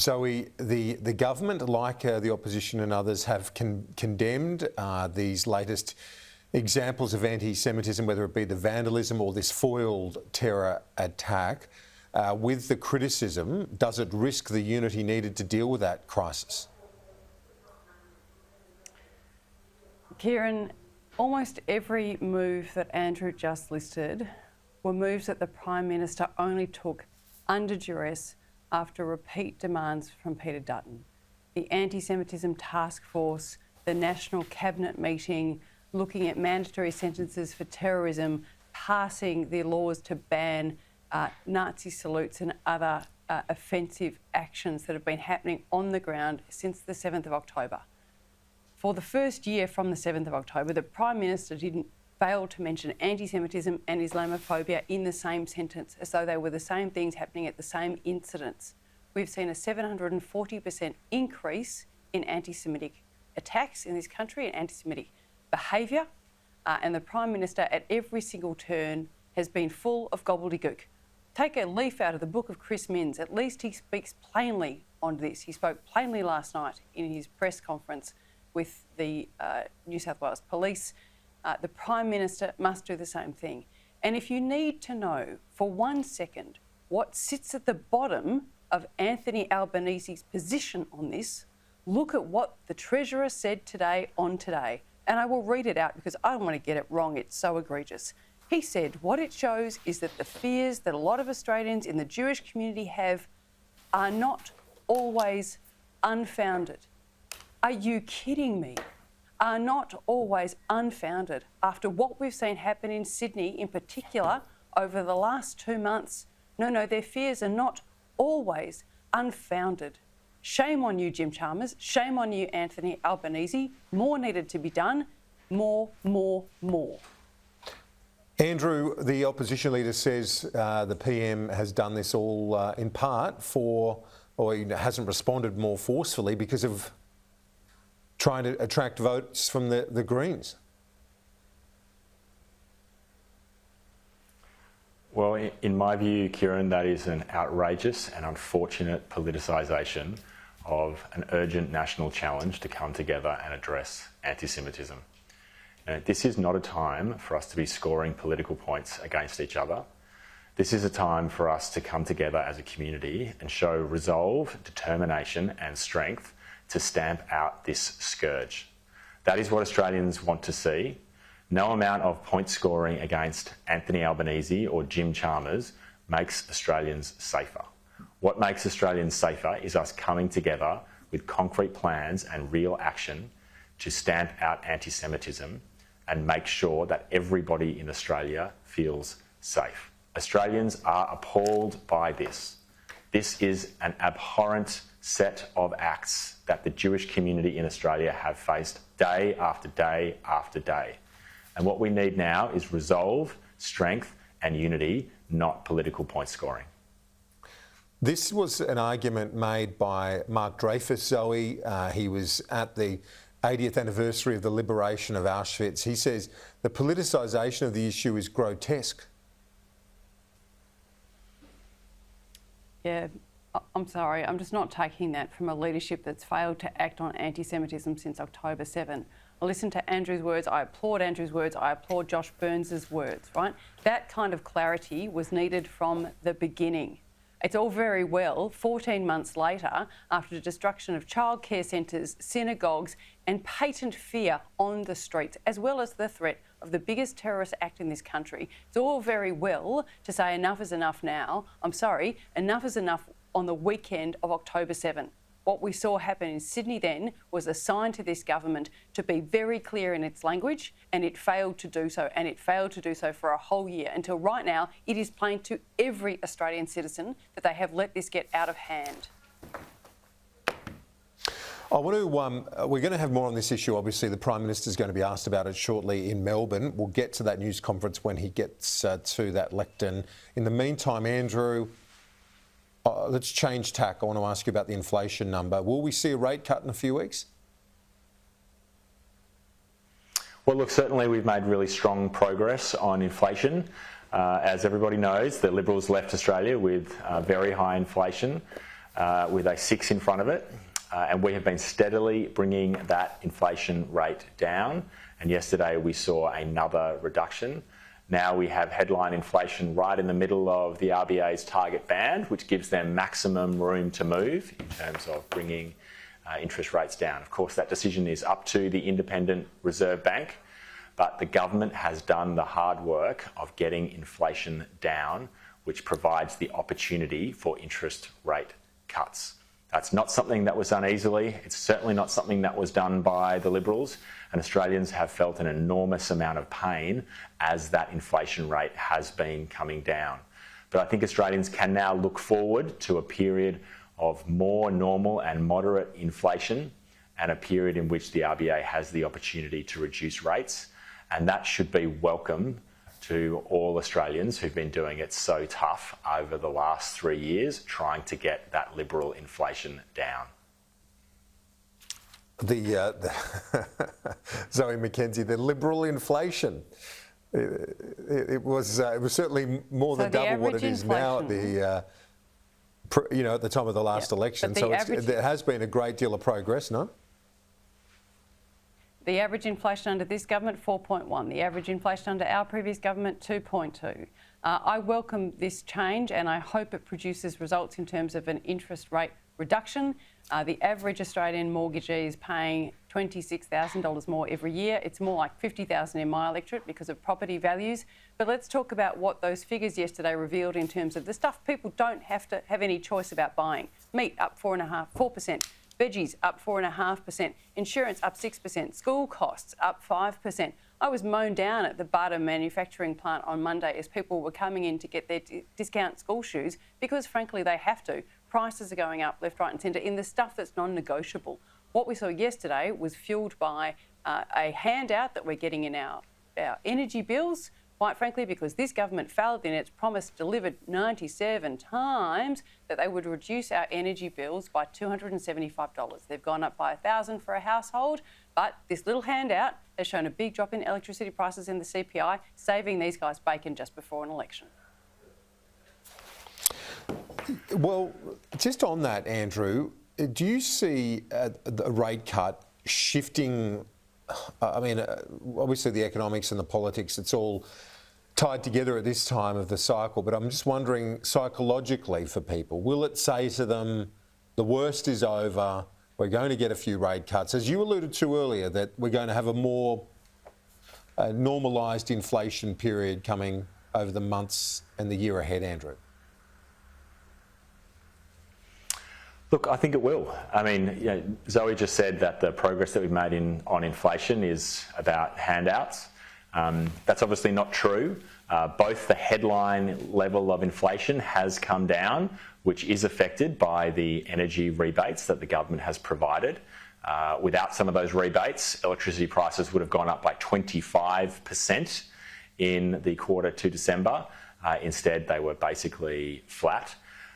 Zoe, the government, like the opposition and others, have condemned these latest examples of anti-Semitism, whether it be the vandalism or this foiled terror attack. With the criticism, does it risk the unity needed to deal with that crisis? Kieran, almost every move that Andrew just listed were moves that the Prime Minister only took under duress after repeat demands from Peter Dutton. The Anti-Semitism Task Force, the National Cabinet meeting, looking at mandatory sentences for terrorism, passing the laws to ban Nazi salutes and other offensive actions that have been happening on the ground since the 7th of October. For the first year from the 7th of October, the Prime Minister didn't fail to mention anti-Semitism and Islamophobia in the same sentence, as though they were the same things happening at the same incidents. We've seen a 740% increase in anti-Semitic attacks in this country and anti-Semitic behaviour, and the Prime Minister at every single turn has been full of gobbledygook. Take a leaf out of the book of Chris Minns. At least he speaks plainly on this. He spoke plainly last night in his press conference with the New South Wales Police. The Prime Minister must do the same thing. And if you need to know for 1 second what sits at the bottom of Anthony Albanese's position on this, look at what the Treasurer said today on Today. And I will read it out because I don't want to get it wrong. It's so egregious. He said what it shows is that the fears that a lot of Australians in the Jewish community have are not always unfounded. Are you kidding me? Are not always unfounded. After what we've seen happen in Sydney in particular over the last 2 months, no, their fears are not always unfounded. Shame on you, Jim Chalmers. Shame on you, Anthony Albanese. More needed to be done. More. Andrew, the opposition leader says the PM has done this all in part or he hasn't responded more forcefully because of trying to attract votes from the Greens. Well, in my view, Kieran, that is an outrageous and unfortunate politicisation of an urgent national challenge to come together and address anti-Semitism. This is not a time for us to be scoring political points against each other. This is a time for us to come together as a community and show resolve, determination and strength to stamp out this scourge. That is what Australians want to see. No amount of point scoring against Anthony Albanese or Jim Chalmers makes Australians safer. What makes Australians safer is us coming together with concrete plans and real action to stamp out anti-Semitism and make sure that everybody in Australia feels safe. Australians are appalled by this. This is an abhorrent set of acts that the Jewish community in Australia have faced day after day after day. And what we need now is resolve, strength and unity, not political point scoring. This was an argument made by Mark Dreyfus, Zoe. He was at the 80th anniversary of the liberation of Auschwitz. He says the politicisation of the issue is grotesque. Yeah, I'm sorry, I'm just not taking that from a leadership that's failed to act on anti-Semitism since October 7. I listened to Andrew's words, I applaud Andrew's words, I applaud Josh Burns's words, right? That kind of clarity was needed from the beginning. It's all very well 14 months later, after the destruction of childcare centres, synagogues and patent fear on the streets, as well as the threat of the biggest terrorist act in this country. It's all very well to say enough is enough now. I'm sorry, enough is enough on the weekend of October 7. What we saw happen in Sydney then was a sign to this government to be very clear in its language, and it failed to do so, and it failed to do so for a whole year. Until right now, it is plain to every Australian citizen that they have let this get out of hand. I want to, we're going to have more on this issue. Obviously, the Prime Minister is going to be asked about it shortly in Melbourne. We'll get to that news conference when he gets to that lectern. In the meantime, Andrew, let's change tack. I want to ask you about the inflation number. Will we see a rate cut in a few weeks? Well, look, certainly we've made really strong progress on inflation. As everybody knows, the Liberals left Australia with very high inflation. with a 6 in front of it. And we have been steadily bringing that inflation rate down. And yesterday we saw another reduction. Now we have headline inflation right in the middle of the RBA's target band, which gives them maximum room to move in terms of bringing interest rates down. Of course, that decision is up to the independent Reserve Bank, but the government has done the hard work of getting inflation down, which provides the opportunity for interest rate cuts. That's not something that was done easily. It's certainly not something that was done by the Liberals, and Australians have felt an enormous amount of pain as that inflation rate has been coming down. But I think Australians can now look forward to a period of more normal and moderate inflation and a period in which the RBA has the opportunity to reduce rates, and that should be welcome to all Australians who've been doing it so tough over the last 3 years, trying to get that Liberal inflation down. The Zoe McKenzie, the Liberal inflation. It was certainly more than double what it is now at the at the time of the last election. So there has been a great deal of progress, no? The average inflation under this government, 4.1. The average inflation under our previous government, 2.2. I welcome this change and I hope it produces results in terms of an interest rate reduction. The average Australian mortgagee is paying $26,000 more every year. It's more like $50,000 in my electorate because of property values. But let's talk about what those figures yesterday revealed in terms of the stuff people don't have to have any choice about buying. Meat up 4%. Veggies up 4.5%, insurance up 6%, school costs up 5%. I was mown down at the butter manufacturing plant on Monday as people were coming in to get their discount school shoes because, frankly, they have to. Prices are going up left, right and centre in the stuff that's non-negotiable. What we saw yesterday was fuelled by a handout that we're getting in our energy bills, quite frankly, because this government failed in its promise, delivered 97 times, that they would reduce our energy bills by $275. They've gone up by $1,000 for a household, but this little handout has shown a big drop in electricity prices in the CPI, saving these guys bacon just before an election. Well, just on that, Andrew, do you see a rate cut shifting? I mean, obviously the economics and the politics, it's all tied together at this time of the cycle, but I'm just wondering psychologically for people, will it say to them, the worst is over, we're going to get a few rate cuts, as you alluded to earlier, that we're going to have a more normalised inflation period coming over the months and the year ahead, Andrew? Look, I think it will. I mean, Zoe just said that the progress that we've made on inflation is about handouts. That's obviously not true. Both the headline level of inflation has come down, which is affected by the energy rebates that the government has provided. Without some of those rebates, electricity prices would have gone up by 25% in the quarter to December. Instead, they were basically flat.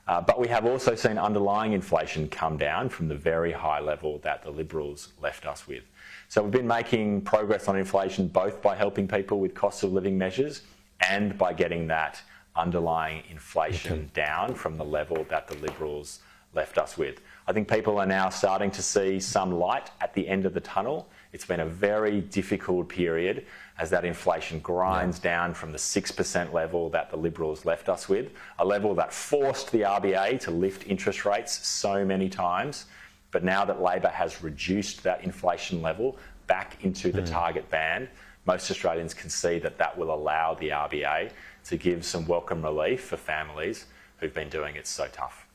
But we have also seen underlying inflation come down from the very high level that the Liberals left us with. So we've been making progress on inflation both by helping people with cost of living measures and by getting that underlying inflation down from the level that the Liberals left us with. I think people are now starting to see some light at the end of the tunnel. It's been a very difficult period as that inflation grinds down from the 6% level that the Liberals left us with, a level that forced the RBA to lift interest rates so many times. But now that Labor has reduced that inflation level back into the target band, most Australians can see that that will allow the RBA to give some welcome relief for families who've been doing it so tough.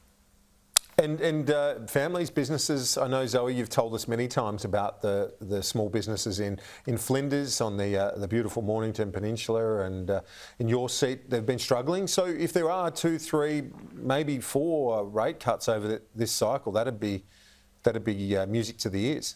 And families, businesses, I know, Zoe, you've told us many times about the small businesses in Flinders on the beautiful Mornington Peninsula, and in your seat they've been struggling. So if there are 2, 3, maybe 4 rate cuts over this cycle, that'd be music to the ears.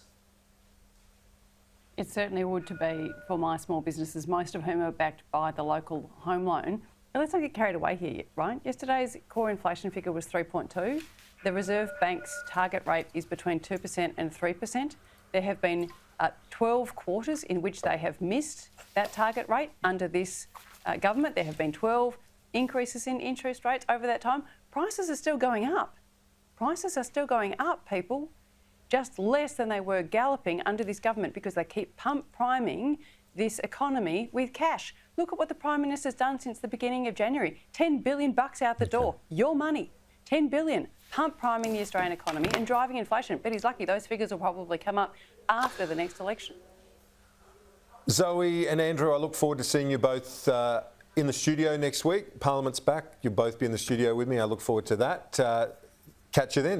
It certainly would to be for my small businesses, most of whom are backed by the local home loan. Now, let's not get carried away here, right? Yesterday's core inflation figure was 3.2. The Reserve Bank's target rate is between 2% and 3%. There have been 12 quarters in which they have missed that target rate under this government. There have been 12 increases in interest rates over that time. Prices are still going up. Prices are still going up, people, just less than they were galloping under this government because they keep priming this economy with cash. Look at what the Prime Minister's done since the beginning of January. $10 billion out the door. Your money. $10 billion. Pump priming the Australian economy and driving inflation. But he's lucky those figures will probably come up after the next election. Zoe and Andrew, I look forward to seeing you both in the studio next week. Parliament's back. You'll both be in the studio with me. I look forward to that. Catch you then.